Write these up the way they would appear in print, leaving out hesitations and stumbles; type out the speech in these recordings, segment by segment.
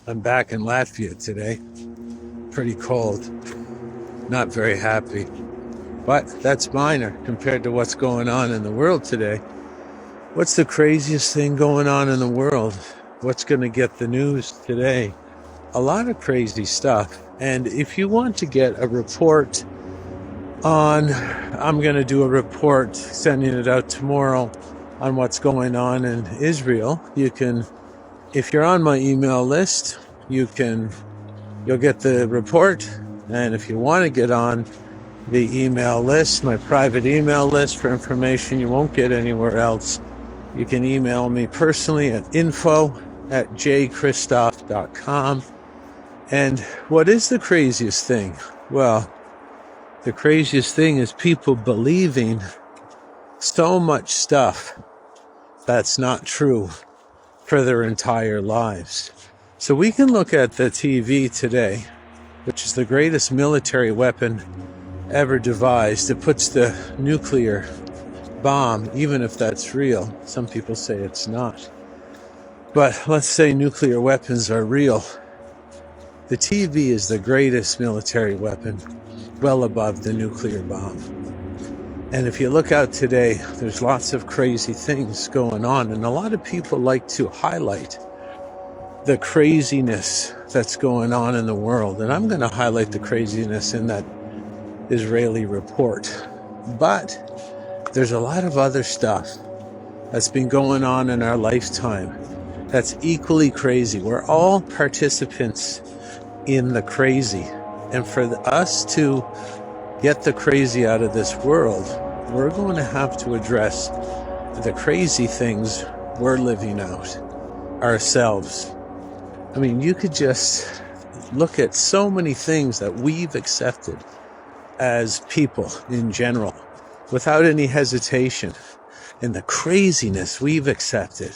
I'm back in Latvia today. Pretty cold. Not very happy. But that's minor compared to what's going on in the world today. What's the craziest thing going on in the world? What's going to get the news today? A lot of crazy stuff. And if you want to get a report I'm going to do a report, sending it out tomorrow on what's going on in Israel. You can, if you're on my email list, you'll get the report. And if you want to get on the email list, my private email list for information you won't get anywhere else, you can email me personally at info@jchristoff.com. And what is the craziest thing? Well, the craziest thing is people believing so much stuff that's not true for their entire lives. So we can look at the TV today, which is the greatest military weapon ever devised. It puts the nuclear bomb, even if that's real. Some people say it's not. But let's say nuclear weapons are real. The TV is the greatest military weapon, well above the nuclear bomb. And if you look out today, there's lots of crazy things going on. And a lot of people like to highlight the craziness that's going on in the world. And I'm going to highlight the craziness in that Israeli report. But there's a lot of other stuff that's been going on in our lifetime that's equally crazy. We're all participants in the crazy. And for us to get the crazy out of this world, we're going to have to address the crazy things we're living out ourselves. I mean, you could just look at so many things that we've accepted as people in general without any hesitation, and the craziness we've accepted.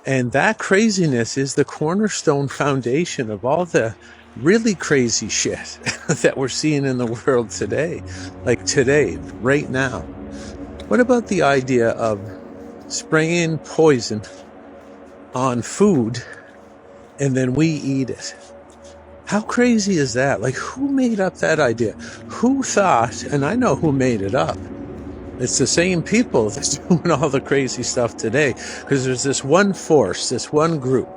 And that craziness is the cornerstone foundation of all the really crazy shit that we're seeing in the world today. Like today, right now. What about the idea of spraying poison on food and then we eat it? How crazy is that? Like, who made up that idea? Who thought, and I know who made it up. It's the same people that's doing all the crazy stuff today. Because there's this one force, this one group,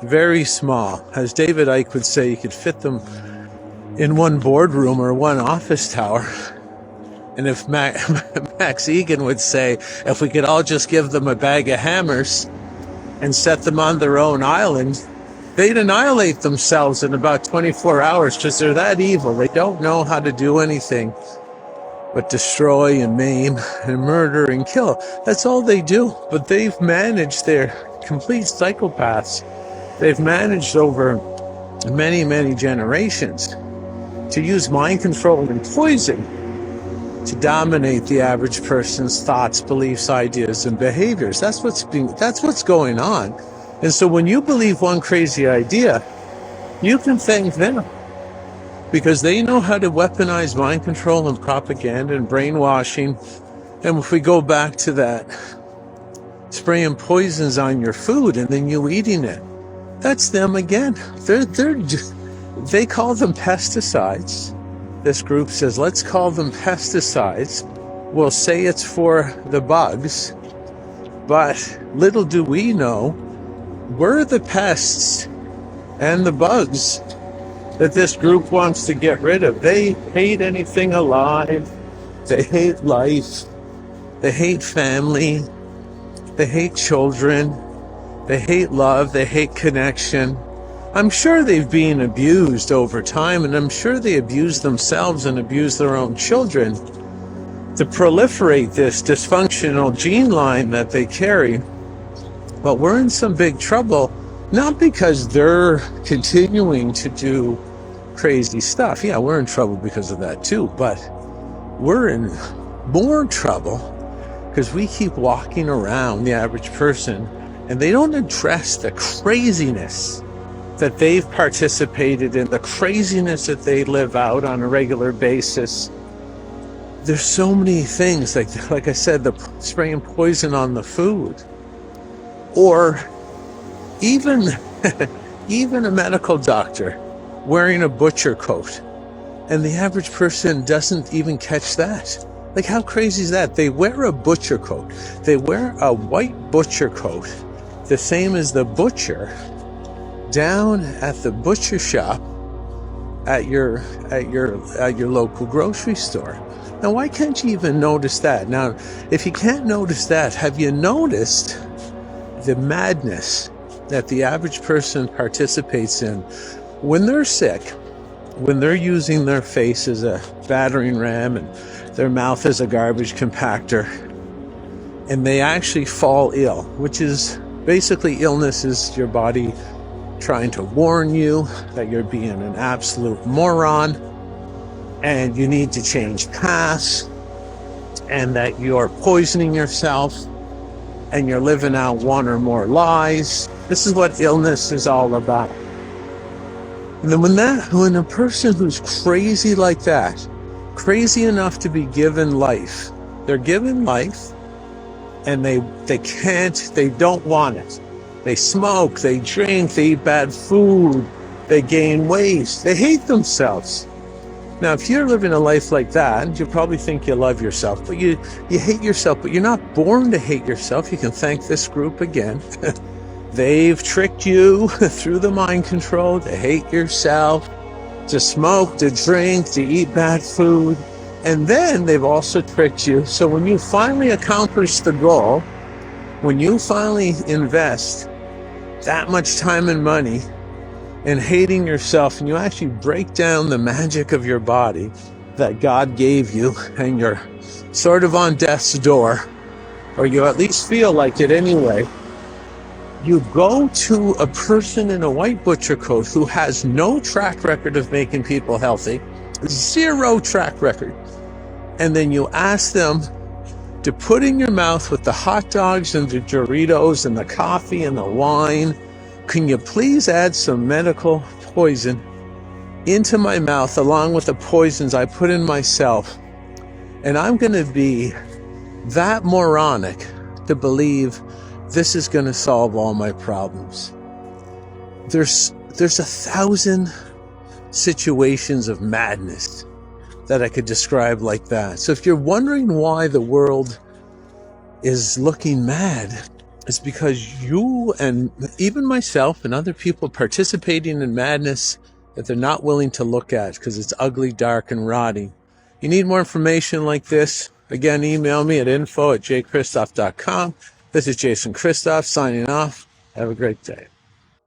very small. As David Icke would say, you could fit them in one boardroom or one office tower. And if Max Egan would say, if we could all just give them a bag of hammers and set them on their own island, they'd annihilate themselves in about 24 hours because they're that evil. They don't know how to do anything but destroy and maim and murder and kill. That's all they do. But they've managed, they're complete psychopaths. They've managed over many, many generations to use mind control and poison to dominate the average person's thoughts, beliefs, ideas, and behaviors. That's what's going on. And so when you believe one crazy idea, you can thank them, because they know how to weaponize mind control and propaganda and brainwashing. And if we go back to that, spraying poisons on your food and then you eating it, that's them again. They call them pesticides. This group says, let's call them pesticides. We'll say it's for the bugs. But little do we know, we're the pests and the bugs that this group wants to get rid of. They hate anything alive. They hate life. They hate family. They hate children. They hate love. They hate connection. I'm sure they've been abused over time, and I'm sure they abuse themselves and abuse their own children to proliferate this dysfunctional gene line that they carry. But we're in some big trouble, not because they're continuing to do crazy stuff. Yeah, we're in trouble because of that too, but we're in more trouble because we keep walking around, the average person, and they don't address the craziness that they've participated in, the craziness that they live out on a regular basis. There's so many things, like I said, the spraying poison on the food, or even even a medical doctor wearing a butcher coat, and the average person doesn't even catch that. Like, how crazy is that? They wear a butcher coat. They wear a white butcher coat, the same as the butcher, down at the butcher shop at your local grocery store. Now, why can't you even notice that? Now, if you can't notice that, have you noticed the madness that the average person participates in when they're sick, when they're using their face as a battering ram and their mouth as a garbage compactor, and they actually fall ill, which is basically illness is your body trying to warn you that you're being an absolute moron and you need to change paths and that you're poisoning yourself and you're living out one or more lies. This is what illness is all about. And then when a person who's crazy like that, crazy enough to be given life, they're given life and they don't want it. They smoke, they drink, they eat bad food, they gain weight, they hate themselves. Now, if you're living a life like that, you probably think you love yourself, but you hate yourself, but you're not born to hate yourself. You can thank this group again. They've tricked you through the mind control to hate yourself, to smoke, to drink, to eat bad food. And then they've also tricked you. So when you finally accomplish the goal, when you finally invest that much time and money in hating yourself, and you actually break down the magic of your body that God gave you, and you're sort of on death's door, or you at least feel like it anyway, you go to a person in a white butcher coat who has no track record of making people healthy, zero track record, and then you ask them to put in your mouth with the hot dogs and the Doritos and the coffee and the wine, can you please add some medical poison into my mouth along with the poisons I put in myself? And I'm going to be that moronic to believe this is going to solve all my problems. There's 1,000 situations of madness that I could describe like that. So if you're wondering why the world is looking mad, it's because you and even myself and other people participating in madness that they're not willing to look at because it's ugly, dark, and rotting. You need more information like this? Again, email me at info@jchristoff.com. This is Jason Christoff signing off. Have a great day.